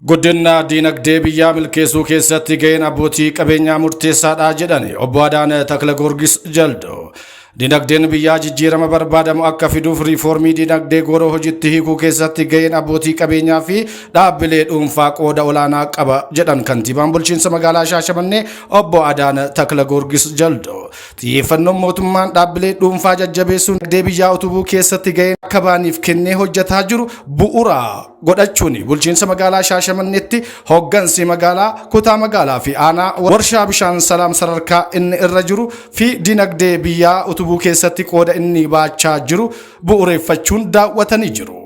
Guddina diinagdee biyyaa milkeessuu keessatti gaheen abbootii qabeenyaa murteessaadha jedhani obbo Adaanaa Taklagorgis Jaldo. Dinagdeen biyyaa jijjiirama barbaadamu akka fiduuf riifoormii dinagdee goroo hojiitti hiikuu keessatti gaheen abbootii qabeenyaa fi dhaabbilee dhuunfaa qooda olaanaa qaba jedhan kantiibaan bulchiinsa magaalaa Shaashamannee obbo Adaanaa Taklagorgis Jaldo. Xiyyeeffannoon mootummaan dhaabbilee dhuunfaa jajjabeessuun dinagdee biyyaa utubuu keessatti gaheen akka baaniif kennee hojjetaa jiru bu'uura godhachuun bulchiinsa magaalaa Shaashamanneetti hoggansi magaalaa kutaa magaalaa fi aanaa warshaa bishaan salaam sadarkaa inni irra jiru fi dinagdee biyyaa utubuu keessatti qooda inni baachaa jiru bu'uureeffachuun daawwatanii jiru.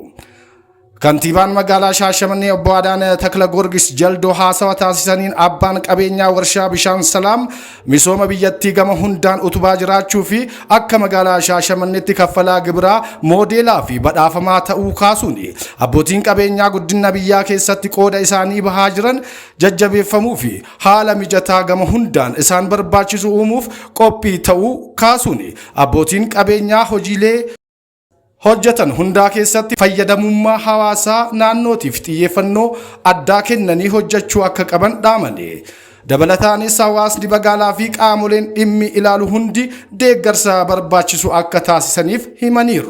Kantiibaan magaalaa Shaashamannee obbo Adaanaa Taklagorgis Jaldo haasawa taasisaniin abbaan qabeenyaa warshaa bishaan salaam misooma biyyattii gama hundaan utubaa jiraachuu fi akka magaalaa Shaashamanneetti kaffalaa gibiraa moodeelaa fi badhaafamaa ta'uu kaasuun abbootiin qabeenyaa guddina biyyaa keessatti qooda isaanii bahaa jiran jajjabeeffamuu fi haala mijataa gama hundaan isaan barbaachisu uumuuf qophii ta'uu kaasuun abbootiin qabeenyaa hojiilee hojjetan hundaa keessatti fayyadamummaa hawaasaa naannootiif xiyyeeffannoo addaa kennanii hojjechuu akka qaban dhaamane. Dabalataanis hawaasni magaalaa fi qaamoleen dhimmi ilaalu hundi deeggarsa barbaachisu akka taasisaniif himaniiru.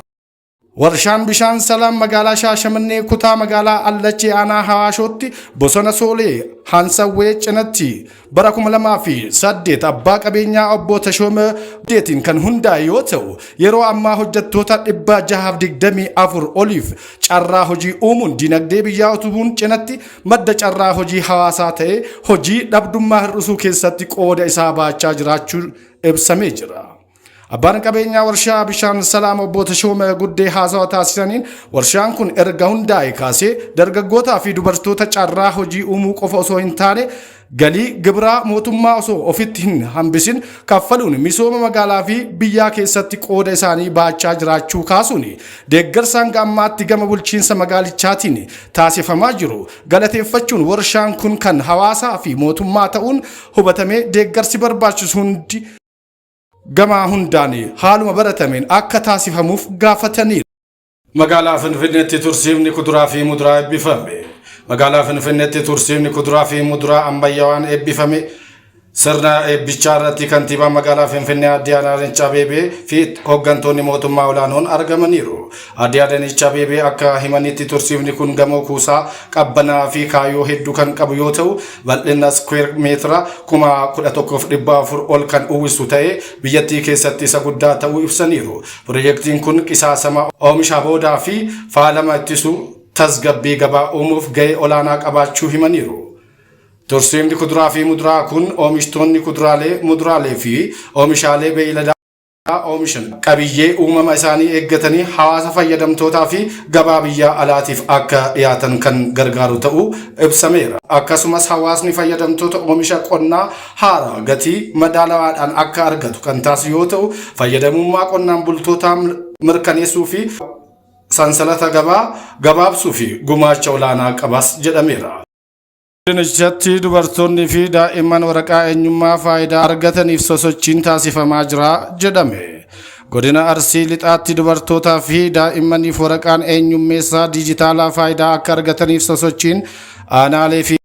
Warshaan bishaan salaam magaalaa Shaashamannee kutaa magaalaa Allachee aanaa Hawaashootti bosona Soolee Hansawwee cinatti bara 2008 abbaa qabeenyaa obbo Tashooma Deetiin kan hundaa'e yoo ta'u yeroo ammaa hojjettoota 624 oliif carraa hojii uumuun dinagdee biyyaa utubuun cinatti madda carraa hojii hawaasaa ta'e hojii dhabdummaa hir'isuu keessatti qooda isaa baachaa jiraachuun ibsamee jira. Abbaan qabeenyaa warshaa bishaan salaam obbo Tashooma Guddee haasawa taasisaniin warshaan kun erga hundaa'e kaasee dargaggootaa fi dubartoota carraa hojii uumuu qofa osoo hin taane galii gibiraa mootummaa osoo ofitti hin hambisin kaffaluun misooma magaalaa fi biyyaa keessatti qooda isaanii baachaa jiraachuu kaasuun deeggarsaan gammaatti gama bulchiinsa magaalichaatiin taasifamaa jiru galateeffachuun warshaan kun kan hawaasaa fi mootummaa ta'uun hubatamee deeggarsi barbaachisu hundi gama hundaan haaluma baratameen akka taasifamuuf gaafataniiru. Magaalaa Finfinneetti tursiifni kuduraa fi muduraa eebbifame. Magaalaa Finfinneetti tursiifni kuduraa fi muduraa ammayyaawaan eebbifame. Sirna eebbichaa irratti kantiibaan magaalaa Finfinnee Aadde Adaanech Abeebee fi hooggantoonni mootummaa olaanoon argamaniiru. Aadde Adaanech Abeebee akka himanitti tursiifni kun gamoo kuusaa qabbanaa fi kaayyoo hedduu kan qabu yoo ta'u bal'ina square meetira 11,400 ol kan uwwisu ta'ee biyyattii keessatti isa guddaa ta'uu ibsaniiru. Piroojeektiin kun qisaasama oomisha boodaa fi faalama ittisuu tasgabbii gabaa uumuuf gahee olaanaa qabaachuu himaniiru. Tursiifni kuduraa fi muduraa kun oomishtoonni kuduraalee, muduraalee fi oomishaalee beeyladaa oomishan qabiyyee uumama isaanii eeggatanii hawaasa fayyadamtootaa fi gabaa biyyaa alaatiif akka dhiyaatan kan gargaaru ta'uu ibsameera. Akkasumas hawaasni fayyadamtoota oomisha qonnaa haaraa gatii madaalawaadhaan akka argatu kan taasisu yoo ta'u fayyadamummaa qonnaan bultootaa mirkaneessuu fi sansalata gabaa gabaabsuu fi gumaacha olaanaa qabas jedhameera. Godinichatti dubartoonni fi daa'imman waraqaa eenyummaa faayidaa argataniif sosochiin taasifamaa jira jedhame. Godina Arsii Lixaatti dubartootaa fi daa'immaniif waraqaan eenyummeessaa diijitaalaa faayidaa akka argataniif sosochiin aanaalee fi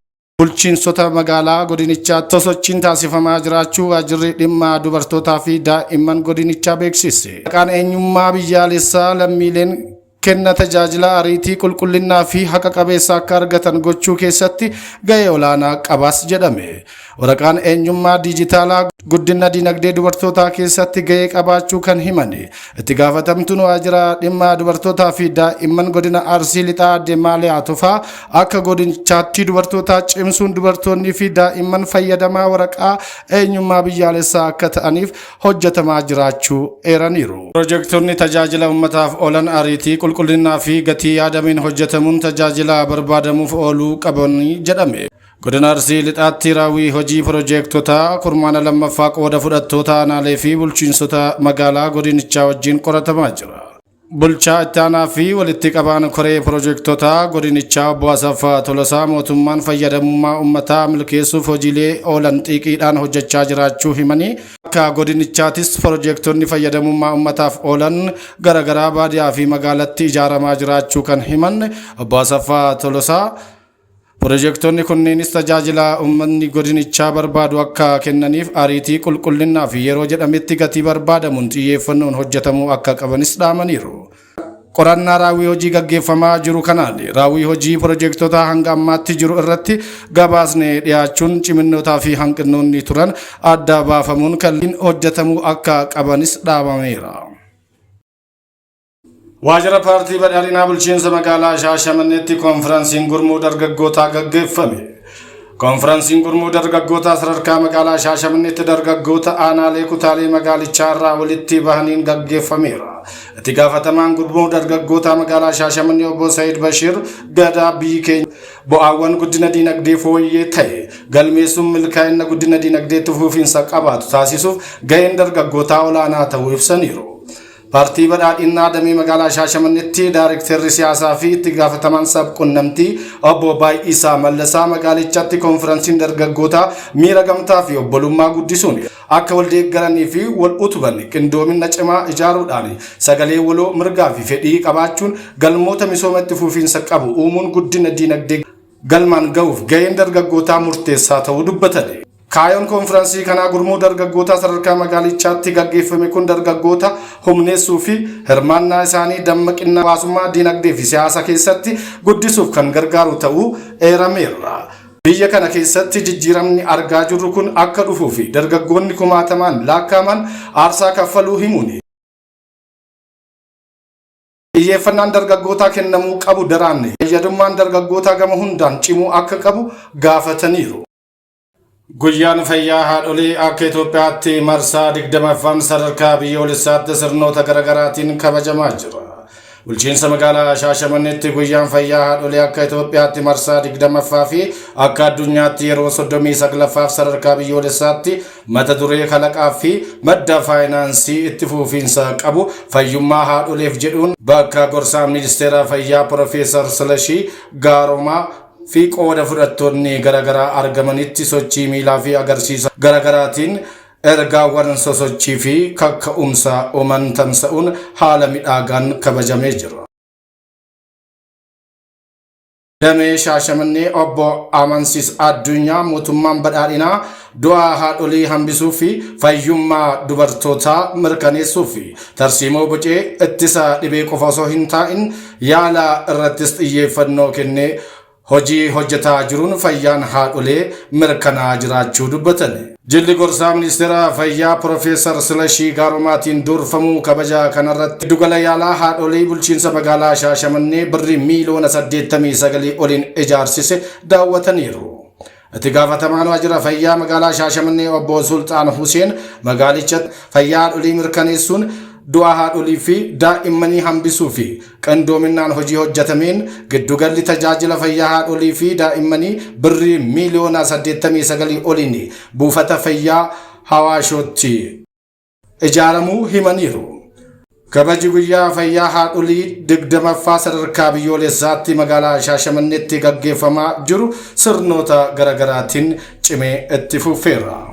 bulchiinsota magaalaa godinichaatti sosochiin taasifamaa jiraachuu waajjirri dhimma dubartootaa fi daa'imman godinichaa beeksise. Waraqaan eenyummaa biyyaalessaa lammiileen kenna tajaajila ariitii qulqullinnaa fi haqa qabeessa akka argatan gochuu keessatti gahee olaanaa qabas jedhame. Waraqaan eenyummaa diijitaalaa guddina dinagdee dubartootaa keessatti gahee qabaachuu kan himan itti gaafatamtuun waajjira dhimma dubartootaa fi daa'imman godina Arsii Lixaa Aadde Maaliyaa Tufaa akka godinichaatti dubartootaa cimsuun dubartoonni fi daa'imman fayyadamaa waraqaa eenyummaa biyyaalessaa akka ta'aniif hojjetamaa jiraachuu eeraniiru. Piroojektonni tajaajila uummataaf oolan ariitii qulqullinnaa fi gatii yaadameen hojjetamuun tajaajila barbaadamuuf ooluu qabanii jedhame. Godina Arsii Lixaatti raawwii hojii piroojektota kurmaana lammaffaa qooda fudhattoota aanaalee fi bulchiinsota magaalaa godinichaa wajjin qoratamaa jira. Bulchaa itti aanaa fi walitti qabaan koree piroojektota godinichaa obbo Asaffaa Tolosaa mootummaan fayyadamummaa uummataa milkeessuuf hojiilee oolan xiiqiidhaan hojjechaa jiraachuu himanii akka godinichaattis piroojektonni fayyadamummaa uummataaf oolan garaagaraa baadiyyaa fi magaalatti ijaaramaa jiraachuu kan himan obbo Asaffaa Tolosaa Piroojektonni kunneenis tajaajila uummanni godinichaa barbaadu akka kennaniif ariitii qulqullinnaa fi yeroo jedhametti gatii barbaadamuun xiyyeeffannoon hojjetamuu akka qabanis dhaamaniiru. Qorannaa raawwii hojii gaggeeffamaa jiru kanaan raawwii hojii piroojektota hanga ammaatti jiru irratti gabaasnee dhiyaachuun ciminoota fi hanqinoonni turan adda baafamuun kalliin hojjetamuu akka qabanis dhaabameera. Waajjira paartii badhaadhinaa bulchiinsa magaalaa Shaashamanneetti konfiraansiin gurmuu dargaggootaa gaggeeffame. Konfiraansiin gurmuu dargaggootaa sadarkaa magaalaa Shaashamanneetti dargaggoota aanaalee kutaalee magaalichaa irraa walitti bahaniin gaggeeffameera. Itti gaafatamaan gurmuu dargaggoota magaalaa Shaashamannee obbo Said Bashir gadaa biyyi keenya bu'aawwan guddina diinagdee fooyyee ta'e galmeessuun milkaa'ina guddina diinagdeetti fufiinsa qabaatu taasisuuf gaheen dargaggootaa olaanaa ta'uu ibsaniiru. Paartii badhaadhinaa damee magaalaa Shaashamanneetti Daayirektarri siyaasaa fi itti gaafatamaan sabquunnamtii obbo Baay'isaa Mallasaa magaalichaatti konfiraansiin dargaggootaa miira gamtaa fi obbolummaa guddisuun akka wal deeggaranii fi wal utuban qindoomina cimaa ijaaruudhaan sagalee waloo mirgaa fi fedhii qabaachuun galmoota misoomatti fufiinsa qabu uumuun guddina diinagdee galmaan ga'uuf gaheen dargaggootaa murteessaa ta'uu dubbatan. Kaayoon konfiraansii kanaa gurmuu dargaggoota sadarkaa magaalichaatti gaggeeffame kun dargaggoota humneessuu fi hirmaannaa isaanii dammaqina hawaasummaa diinagdee fi siyaasa keessatti guddisuuf kan gargaaru ta'uu eerameera. Biyya kana keessatti jijjiiramni argaa jirru kun akka dhufuu fi dargaggoonni kumaatamaan lakkaa'aman aarsaa kaffaluu himuun xiyyeeffannaan dargaggootaa kennamuu qabu daraan fayyadummaan dargaggootaa gama hundaan cimuu akka qabu gaafataniiru. Guyyaan fayyaa haadholii akka Itoophiyaatti marsaa 20ffaan sadarkaa biyyoolessaatti sirnoota garaagaraatiin kabajamaa jira. Bulchiinsa magaalaa Shaashamanneetti guyyaan fayyaa haadholii akka Itoophiyaatti marsaa 20ffaa fi akka addunyaatti yeroo 39ffaaf sadarkaa biyyoolessaatti mata duree kalaqaa fi madda faayinaansii itti fufiinsa qabu fayyummaa haadholeef jedhuun bakka gorsaa ministeera fayyaa Profeesar Silashii Gaaromaa fi qooda fudhattoonni garagaraa argamanitti sochii miilaa fi agarsiisa garagaraatiin ergaawwan sosochii fi kakka'umsa uuman tamsa'uun haala midhaagaan kabajamee jira. Damee Shaashamannee obbo Amansiis Addunyaa mootummaan badhaadhinaa du'a haadholii hambisuu fi fayyummaa dubartootaa mirkaneessuu fi tarsiimoo bocee ittisa dhibee qofa osoo hin taa'in yaala irrattis xiyyeeffannoo kennee hojii hojjetaa jiruun fayyaan haadholee mirkanaa jiraachuu dubbatan. Jilli gorsaa ministeera fayyaa Profeesar Silashii Gaaromaatiin durfamuu kabaja kanarratti giddugala yaalaa haadholee bulchiinsa magaalaa Shaashamannee birrii miiliyoona 89 oliin ijaarsise daawwataniiru. Itti gaafatamaan waajjira fayyaa magaalaa Shaashamannee obbo Sultaan Huseen magaalichatti fayyaa haadholii mirkaneessuun du'a haadholii fi daa'immanii hambisuu fi qindoominaan hojii hojjetameen giddugalli tajaajila fayyaa haadholii fi daa'immanii birrii miiliyoona 89 oliin buufata fayyaa Hawaashootti ijaaramuu himaniiru. Kabaji guyyaa fayyaa haadholii 20ffaa sadarkaa biyyoolessaatti magaalaa Shaashamanneetti gaggeeffamaa jiru sirnoota garagaraatiin cimee itti fufeera.